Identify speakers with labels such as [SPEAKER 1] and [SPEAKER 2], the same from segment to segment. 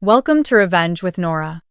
[SPEAKER 1] Welcome to Revenge with Nora.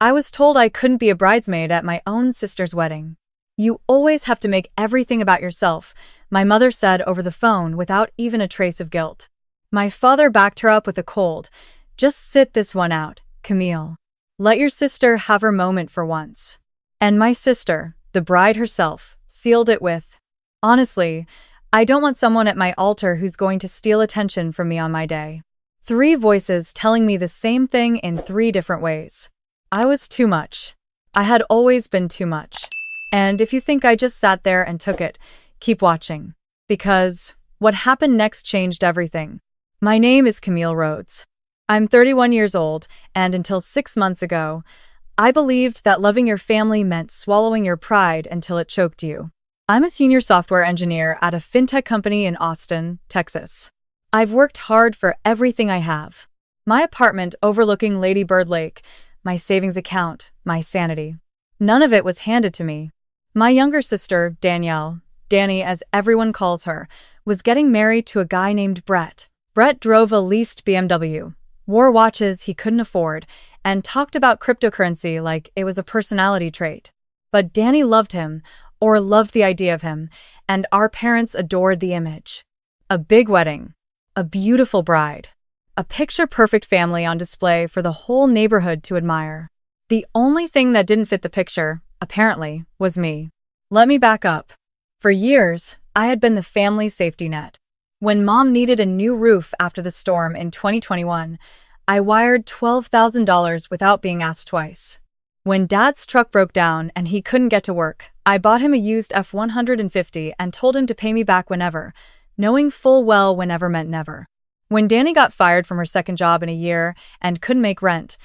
[SPEAKER 1] I was told I couldn't be a bridesmaid at my own sister's wedding. You always have to make everything about yourself, my mother said over the phone without even a trace of guilt. My father backed her up with a cold, "Just sit this one out, Camille. Let your sister have her moment for once." And my sister, the bride herself, sealed it with, "Honestly, I don't want someone at my altar who's going to steal attention from me on my day." Three voices telling me the same thing in three different ways. I was too much. I had always been too much. And if you think I just sat there and took it, keep watching. Because what happened next changed everything. My name is Camille Rhodes. I'm 31 years old, and until 6 months ago, I believed that loving your family meant swallowing your pride until it choked you. I'm a senior software engineer at a fintech company in Austin, Texas. I've worked hard for everything I have. My apartment overlooking Lady Bird Lake, my savings account, my sanity. None of it was handed to me. My younger sister, Danielle, Danny as everyone calls her, was getting married to a guy named Brett. Brett drove a leased BMW, wore watches he couldn't afford, and talked about cryptocurrency like it was a personality trait. But Danny loved him, or loved the idea of him, and our parents adored the image. A big wedding. A beautiful bride. A picture-perfect family on display for the whole neighborhood to admire. The only thing that didn't fit the picture, apparently, was me. Let me back up. For years, I had been the family safety net. When Mom needed a new roof after the storm in 2021, I wired $12,000 without being asked twice. When Dad's truck broke down and he couldn't get to work, I bought him a used F-150 and told him to pay me back whenever, knowing full well whenever meant never. When Danny got fired from her second job in a year and couldn't make rent,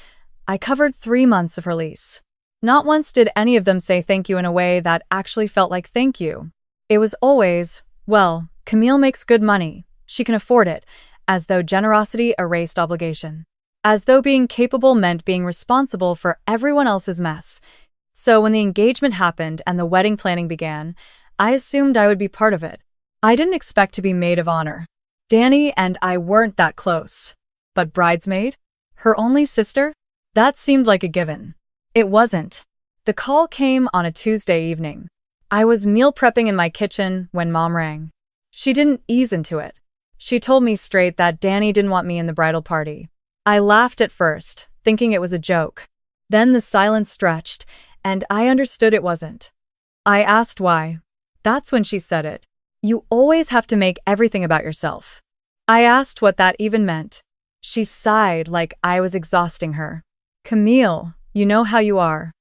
[SPEAKER 1] I covered 3 months of her lease. Not once did any of them say thank you in a way that actually felt like thank you. It was always, well, Camille makes good money, she can afford it, as though generosity erased obligation. As though being capable meant being responsible for everyone else's mess. So when the engagement happened and the wedding planning began, I assumed I would be part of it. I didn't expect to be maid of honor. Danny and I weren't that close. But bridesmaid? Her only sister? That seemed like a given. It wasn't. The call came on a Tuesday evening. I was meal prepping in my kitchen when Mom rang. She didn't ease into it. She told me straight that Danny didn't want me in the bridal party. I laughed at first, thinking it was a joke. Then the silence stretched, and I understood it wasn't. I asked why. That's when she said it. You always have to make everything about yourself. I asked what that even meant. She sighed like I was exhausting her. Camille, you know how you are.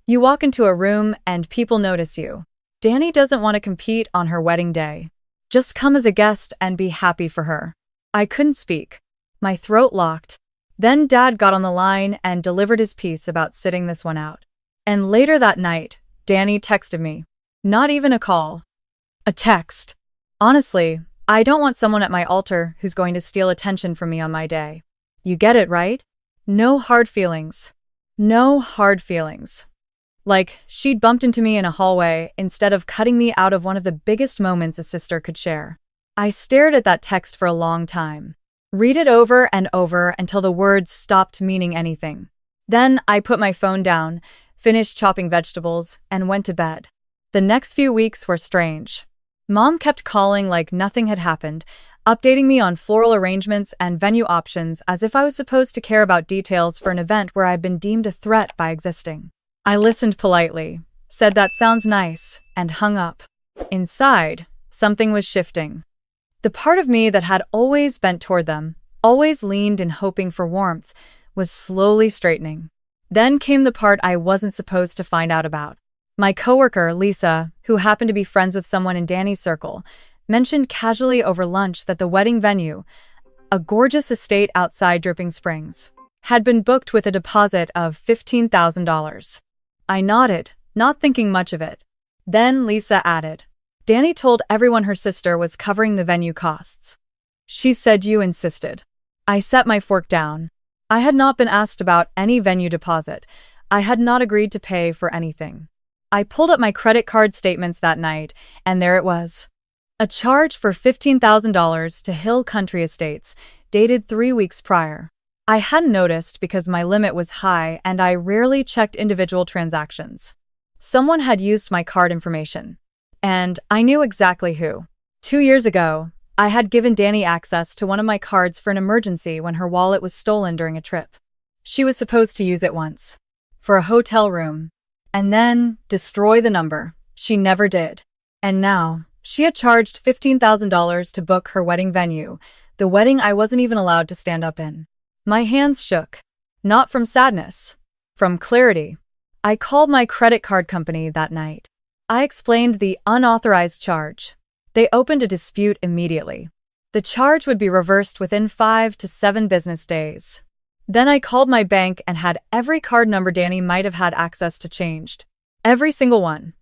[SPEAKER 1] You walk into a room and people notice you. Danny doesn't want to compete on her wedding day. Just come as a guest and be happy for her. I couldn't speak. My throat locked. Then Dad got on the line and delivered his piece about sitting this one out. And later that night, Danny texted me. Not even a call. A text. Honestly, I don't want someone at my altar who's going to steal attention from me on my day. You get it, right? No hard feelings. No hard feelings. Like, she'd bumped into me in a hallway instead of cutting me out of one of the biggest moments a sister could share. I stared at that text for a long time. Read it over and over until the words stopped meaning anything. Then I put my phone down, finished chopping vegetables, and went to bed. The next few weeks were strange. Mom kept calling like nothing had happened, updating me on floral arrangements and venue options as if I was supposed to care about details for an event where I'd been deemed a threat by existing. I listened politely, said that sounds nice, and hung up. Inside, something was shifting. The part of me that had always bent toward them, always leaned in hoping for warmth, was slowly straightening. Then came the part I wasn't supposed to find out about. My coworker, Lisa, who happened to be friends with someone in Danny's circle, mentioned casually over lunch that the wedding venue, a gorgeous estate outside Dripping Springs, had been booked with a deposit of $15,000. I nodded, not thinking much of it. Then Lisa added, Danny told everyone her sister was covering the venue costs. She said you insisted. I set my fork down. I had not been asked about any venue deposit. I had not agreed to pay for anything. I pulled up my credit card statements that night, and there it was. A charge for $15,000 to Hill Country Estates, dated 3 weeks prior. I hadn't noticed because my limit was high and I rarely checked individual transactions. Someone had used my card information. And I knew exactly who. 2 years ago, I had given Danny access to one of my cards for an emergency when her wallet was stolen during a trip. She was supposed to use it once. For a hotel room. And then destroy the number. She never did. And now, she had charged $15,000 to book her wedding venue, the wedding I wasn't even allowed to stand up in. My hands shook. Not from sadness. From clarity. I called my credit card company that night. I explained the unauthorized charge. They opened a dispute immediately. The charge would be reversed within 5 to 7 business days. Then I called my bank and had every card number Danny might have had access to changed. Every single one.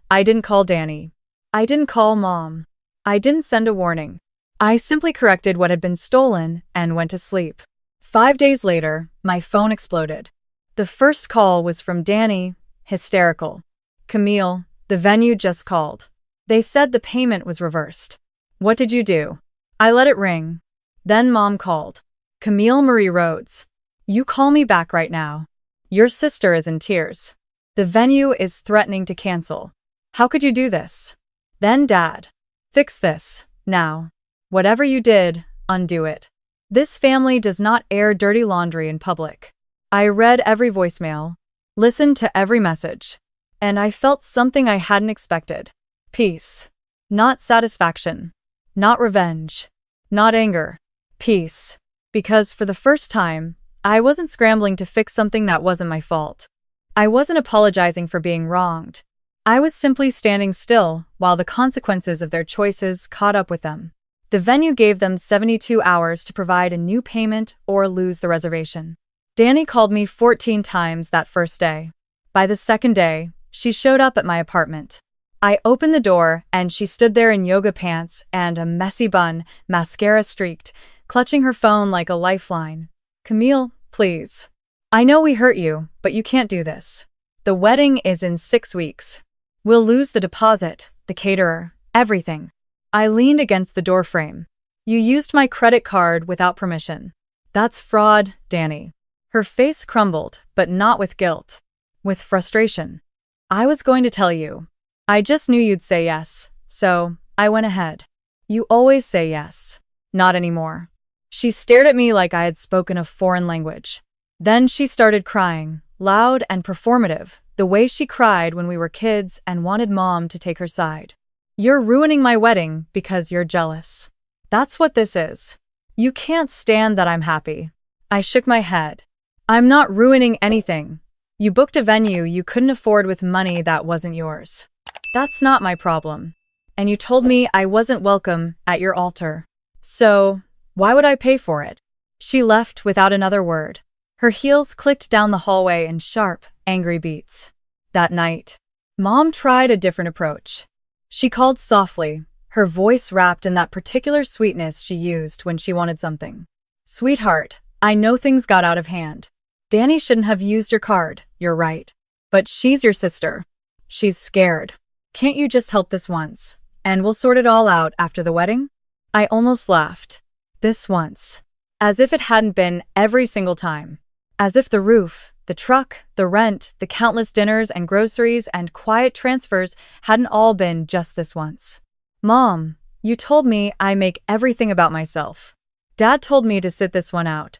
[SPEAKER 1] I didn't call Danny. I didn't call Mom. I didn't send a warning. I simply corrected what had been stolen and went to sleep. 5 days later, my phone exploded. The first call was from Danny, hysterical. Camille, the venue just called. They said the payment was reversed. What did you do? I let it ring. Then Mom called. Camille Marie Rhodes. You call me back right now. Your sister is in tears. The venue is threatening to cancel. How could you do this? Then Dad. Fix this, now. Whatever you did, undo it. This family does not air dirty laundry in public. I read every voicemail, listened to every message, and I felt something I hadn't expected. Peace. Not satisfaction. Not revenge. Not anger. Peace. Because for the first time, I wasn't scrambling to fix something that wasn't my fault. I wasn't apologizing for being wronged. I was simply standing still while the consequences of their choices caught up with them. The venue gave them 72 hours to provide a new payment or lose the reservation. Danny called me 14 times that first day. By the second day, she showed up at my apartment. I opened the door and she stood there in yoga pants and a messy bun, mascara streaked, clutching her phone like a lifeline. Camille, please. I know we hurt you, but you can't do this. The wedding is in 6 weeks. We'll lose the deposit, the caterer, everything. I leaned against the doorframe. You used my credit card without permission. That's fraud, Danny. Her face crumbled, but not with guilt. With frustration. I was going to tell you. I just knew you'd say yes, so I went ahead. You always say yes. Not anymore. She stared at me like I had spoken a foreign language. Then she started crying, loud and performative, the way she cried when we were kids and wanted Mom to take her side. You're ruining my wedding because you're jealous. That's what this is. You can't stand that I'm happy. I shook my head. I'm not ruining anything. You booked a venue you couldn't afford with money that wasn't yours. That's not my problem. And you told me I wasn't welcome at your altar. So, why would I pay for it? She left without another word. Her heels clicked down the hallway in sharp, angry beats. That night, Mom tried a different approach. She called softly, her voice wrapped in that particular sweetness she used when she wanted something. Sweetheart, I know things got out of hand. Danny shouldn't have used your card, you're right. But she's your sister. She's scared. Can't you just help this once, and we'll sort it all out after the wedding? I almost laughed. This once. As if it hadn't been every single time. As if the roof, the truck, the rent, the countless dinners and groceries and quiet transfers hadn't all been just this once. Mom, you told me I make everything about myself. Dad told me to sit this one out.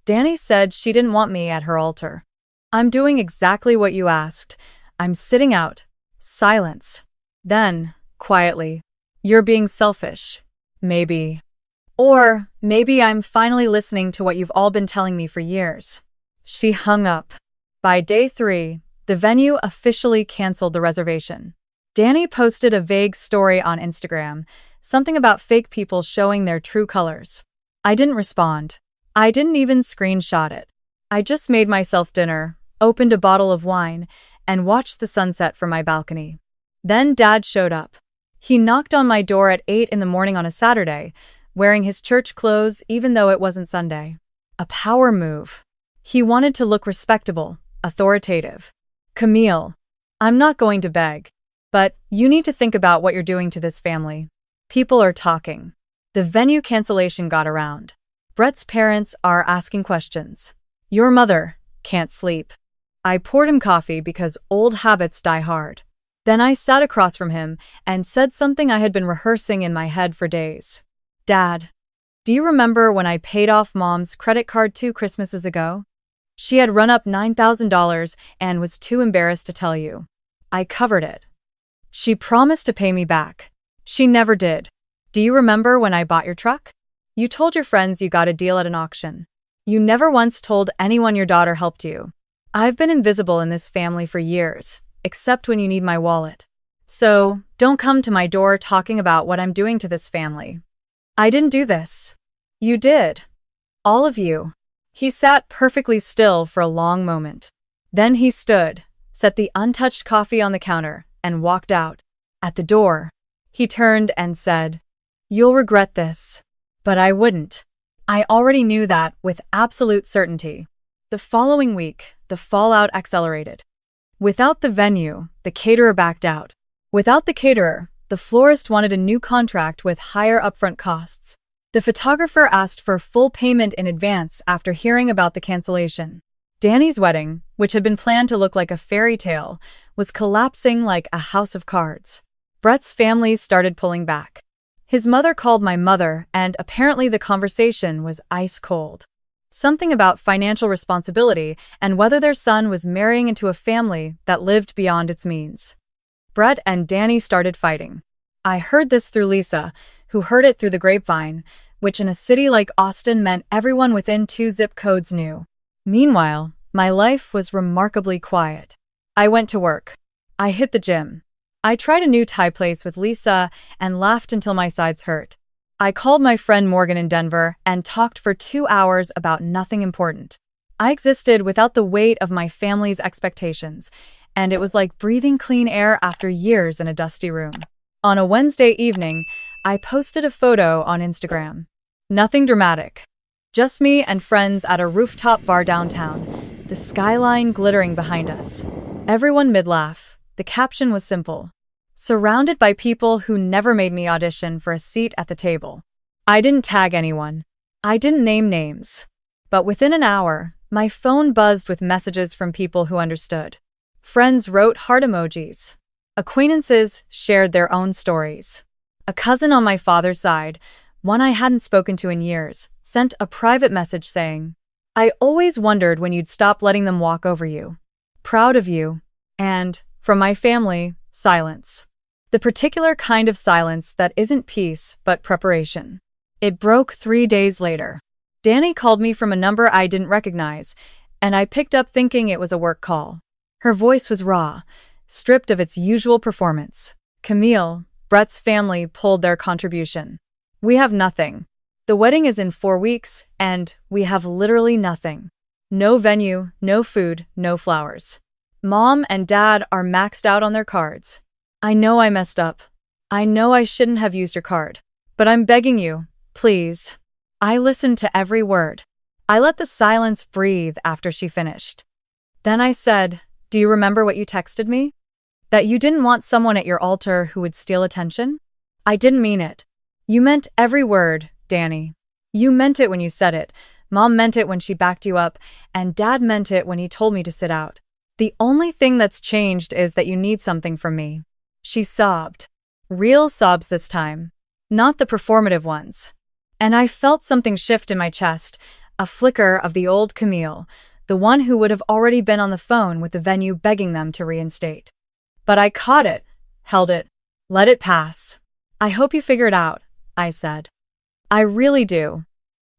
[SPEAKER 1] Danny said she didn't want me at her altar. I'm doing exactly what you asked. I'm sitting out. Silence. Then, quietly, you're being selfish. Maybe. Or maybe I'm finally listening to what you've all been telling me for years. She hung up. By day 3, the venue officially canceled the reservation. Danny posted a vague story on Instagram, something about fake people showing their true colors. I didn't respond. I didn't even screenshot it. I just made myself dinner, opened a bottle of wine, and watched the sunset from my balcony. Then Dad showed up. He knocked on my door at 8 in the morning on a Saturday, wearing his church clothes even though it wasn't Sunday. A power move. He wanted to look respectable, authoritative. Camille, I'm not going to beg, but you need to think about what you're doing to this family. People are talking. The venue cancellation got around. Brett's parents are asking questions. Your mother can't sleep. I poured him coffee because old habits die hard. Then I sat across from him and said something I had been rehearsing in my head for days. Dad, do you remember when I paid off Mom's credit card 2 Christmases ago? She had run up $9,000 and was too embarrassed to tell you. I covered it. She promised to pay me back. She never did. Do you remember when I bought your truck? You told your friends you got a deal at an auction. You never once told anyone your daughter helped you. I've been invisible in this family for years, except when you need my wallet. So, don't come to my door talking about what I'm doing to this family. I didn't do this. You did. All of you. He sat perfectly still for a long moment. Then he stood, set the untouched coffee on the counter, and walked out. At the door, he turned and said, "You'll regret this." But I wouldn't. I already knew that with absolute certainty. The following week, the fallout accelerated. Without the venue, the caterer backed out. Without the caterer, the florist wanted a new contract with higher upfront costs. The photographer asked for full payment in advance after hearing about the cancellation. Danny's wedding, which had been planned to look like a fairy tale, was collapsing like a house of cards. Brett's family started pulling back. His mother called my mother, and apparently the conversation was ice cold. Something about financial responsibility and whether their son was marrying into a family that lived beyond its means. Brett and Danny started fighting. I heard this through Lisa, who heard it through the grapevine, which in a city like Austin meant everyone within 2 zip codes knew. Meanwhile, my life was remarkably quiet. I went to work. I hit the gym. I tried a new Thai place with Lisa and laughed until my sides hurt. I called my friend Morgan in Denver and talked for 2 hours about nothing important. I existed without the weight of my family's expectations, and it was like breathing clean air after years in a dusty room. On a Wednesday evening, I posted a photo on Instagram. Nothing dramatic. Just me and friends at a rooftop bar downtown, the skyline glittering behind us. Everyone mid-laugh. The caption was simple. Surrounded by people who never made me audition for a seat at the table. I didn't tag anyone. I didn't name names. But within an hour, my phone buzzed with messages from people who understood. Friends wrote heart emojis. Acquaintances shared their own stories. A cousin on my father's side, one I hadn't spoken to in years, sent a private message saying, "I always wondered when you'd stop letting them walk over you. Proud of you." And, from my family, silence. The particular kind of silence that isn't peace, but preparation. It broke 3 days later. Danny called me from a number I didn't recognize, and I picked up thinking it was a work call. Her voice was raw, stripped of its usual performance. "Camille, Brett's family pulled their contribution. We have nothing. The wedding is in 4 weeks, and we have literally nothing. No venue, no food, no flowers. Mom and Dad are maxed out on their cards. I know I messed up. I know I shouldn't have used your card. But I'm begging you, please." I listened to every word. I let the silence breathe after she finished. Then I said, "Do you remember what you texted me? That you didn't want someone at your altar who would steal attention? I didn't mean it. You meant every word, Danny. You meant it when you said it. Mom meant it when she backed you up, and Dad meant it when he told me to sit out. The only thing that's changed is that you need something from me." She sobbed. Real sobs this time, not the performative ones. And I felt something shift in my chest, a flicker of the old Camille, the one who would have already been on the phone with the venue begging them to reinstate. But I caught it, held it, let it pass. "I hope you figure it out," I said. "I really do.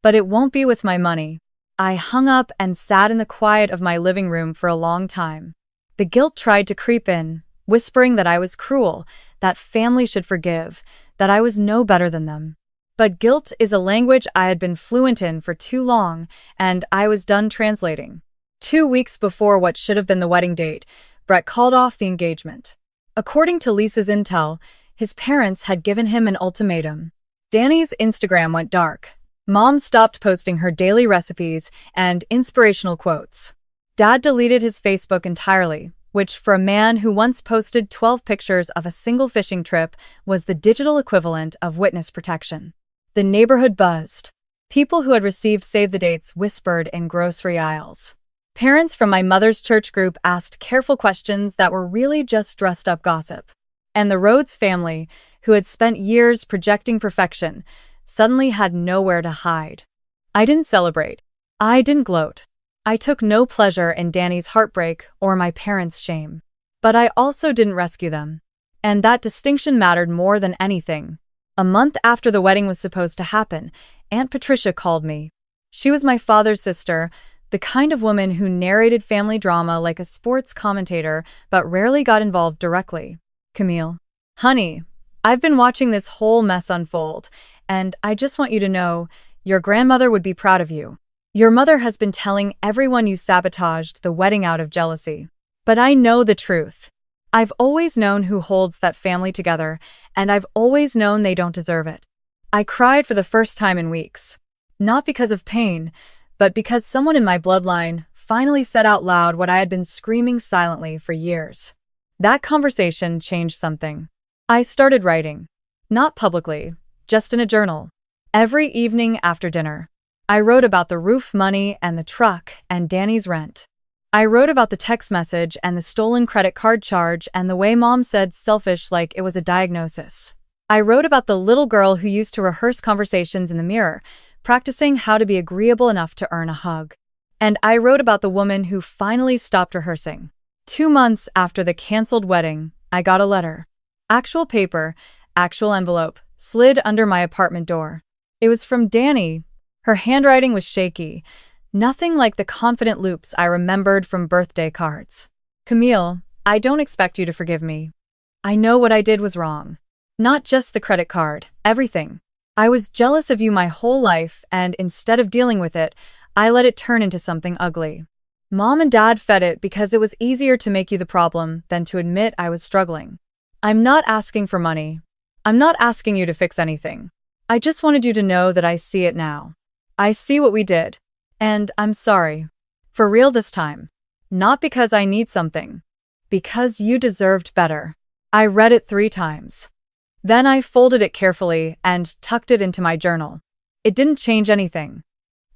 [SPEAKER 1] But it won't be with my money." I hung up and sat in the quiet of my living room for a long time. The guilt tried to creep in, whispering that I was cruel, that family should forgive, that I was no better than them. But guilt is a language I had been fluent in for too long, and I was done translating. 2 weeks before what should have been the wedding date, Brett called off the engagement. According to Lisa's intel, his parents had given him an ultimatum. Danny's Instagram went dark. Mom stopped posting her daily recipes and inspirational quotes. Dad deleted his Facebook entirely, which for a man who once posted 12 pictures of a single fishing trip was the digital equivalent of witness protection. The neighborhood buzzed. People who had received save the dates whispered in grocery aisles. Parents from my mother's church group asked careful questions that were really just dressed up gossip. And the Rhodes family, who had spent years projecting perfection, suddenly had nowhere to hide. I didn't celebrate. I didn't gloat. I took no pleasure in Danny's heartbreak or my parents' shame. But I also didn't rescue them. And that distinction mattered more than anything. A month after the wedding was supposed to happen, Aunt Patricia called me. She was my father's sister, the kind of woman who narrated family drama like a sports commentator but rarely got involved directly. Camille. Honey, I've been watching this whole mess unfold, and I just want you to know, your grandmother would be proud of you. Your mother has been telling everyone you sabotaged the wedding out of jealousy. But I know the truth. I've always known who holds that family together, and I've always known they don't deserve it. I cried for the first time in weeks. Not because of pain, but because someone in my bloodline finally said out loud what I had been screaming silently for years. That conversation changed something. I started writing. Not publicly, just in a journal. Every evening after dinner, I wrote about the roof money and the truck and Danny's rent. I wrote about the text message and the stolen credit card charge and the way Mom said selfish like it was a diagnosis. I wrote about the little girl who used to rehearse conversations in the mirror, practicing how to be agreeable enough to earn a hug. And I wrote about the woman who finally stopped rehearsing. 2 months after the canceled wedding, I got a letter. Actual paper, actual envelope, slid under my apartment door. It was from Danny. Her handwriting was shaky, nothing like the confident loops I remembered from birthday cards. Camille, I don't expect you to forgive me. I know what I did was wrong. Not just the credit card, everything. I was jealous of you my whole life, and instead of dealing with it, I let it turn into something ugly. Mom and Dad fed it because it was easier to make you the problem than to admit I was struggling. I'm not asking for money. I'm not asking you to fix anything. I just wanted you to know that I see it now. I see what we did. And I'm sorry. For real this time. Not because I need something. Because you deserved better. I read it 3 times. Then I folded it carefully and tucked it into my journal. It didn't change anything.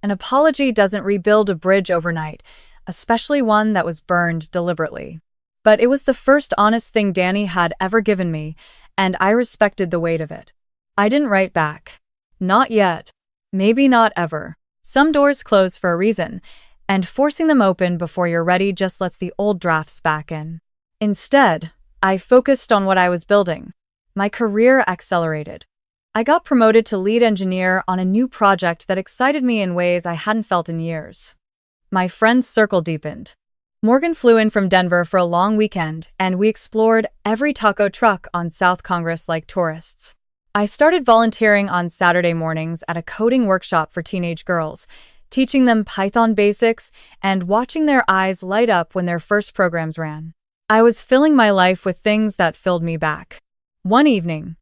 [SPEAKER 1] An apology doesn't rebuild a bridge overnight, especially one that was burned deliberately. But it was the first honest thing Danny had ever given me, and I respected the weight of it. I didn't write back. Not yet. Maybe not ever. Some doors close for a reason, and forcing them open before you're ready just lets the old drafts back in. Instead, I focused on what I was building. My career accelerated. I got promoted to lead engineer on a new project that excited me in ways I hadn't felt in years. My friends' circle deepened. Morgan flew in from Denver for a long weekend, and we explored every taco truck on South Congress like tourists. I started volunteering on Saturday mornings at a coding workshop for teenage girls, teaching them Python basics and watching their eyes light up when their first programs ran. I was filling my life with things that filled me back. One evening,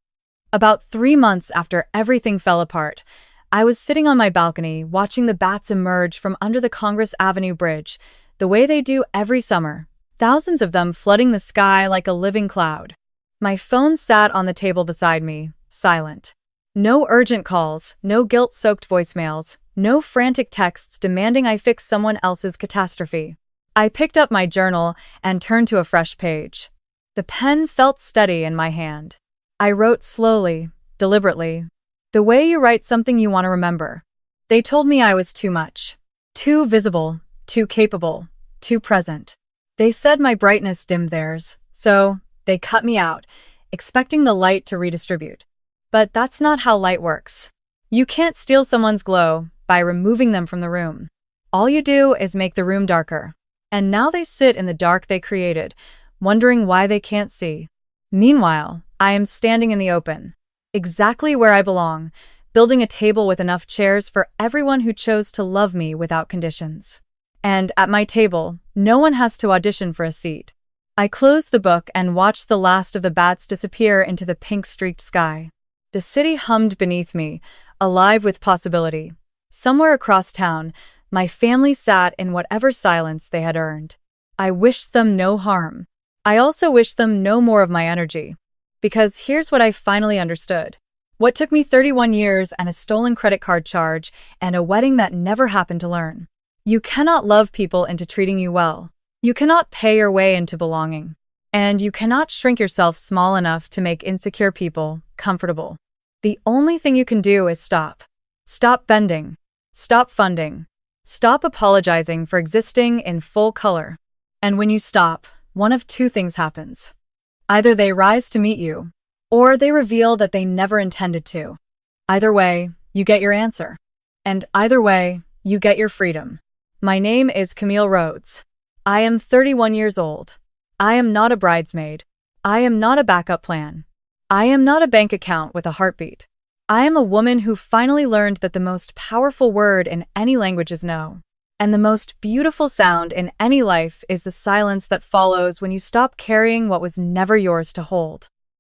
[SPEAKER 1] about 3 months after everything fell apart, I was sitting on my balcony watching the bats emerge from under the Congress Avenue Bridge, the way they do every summer, thousands of them flooding the sky like a living cloud. My phone sat on the table beside me, silent. No urgent calls, no guilt-soaked voicemails, no frantic texts demanding I fix someone else's catastrophe. I picked up my journal and turned to a fresh page. The pen felt steady in my hand. I wrote slowly, deliberately. The way you write something you want to remember. They told me I was too much. Too visible, too capable, too present. They said my brightness dimmed theirs, so they cut me out, expecting the light to redistribute. But that's not how light works. You can't steal someone's glow by removing them from the room. All you do is make the room darker. And now they sit in the dark they created, wondering why they can't see. Meanwhile, I am standing in the open. Exactly where I belong, building a table with enough chairs for everyone who chose to love me without conditions. And at my table, no one has to audition for a seat. I closed the book and watched the last of the bats disappear into the pink-streaked sky. The city hummed beneath me, alive with possibility. Somewhere across town, my family sat in whatever silence they had earned. I wished them no harm. I also wished them no more of my energy. Because here's what I finally understood. What took me 31 years and a stolen credit card charge and a wedding that never happened to learn. You cannot love people into treating you well. You cannot pay your way into belonging. And you cannot shrink yourself small enough to make insecure people comfortable. The only thing you can do is stop. Stop bending. Stop funding. Stop apologizing for existing in full color. And when you stop, one of two things happens. Either they rise to meet you, or they reveal that they never intended to. Either way, you get your answer. And either way, you get your freedom. My name is Camille Rhodes. I am 31 years old. I am not a bridesmaid. I am not a backup plan. I am not a bank account with a heartbeat. I am a woman who finally learned that the most powerful word in any language is no. And the most beautiful sound in any life is the silence that follows when you stop carrying what was never yours to hold.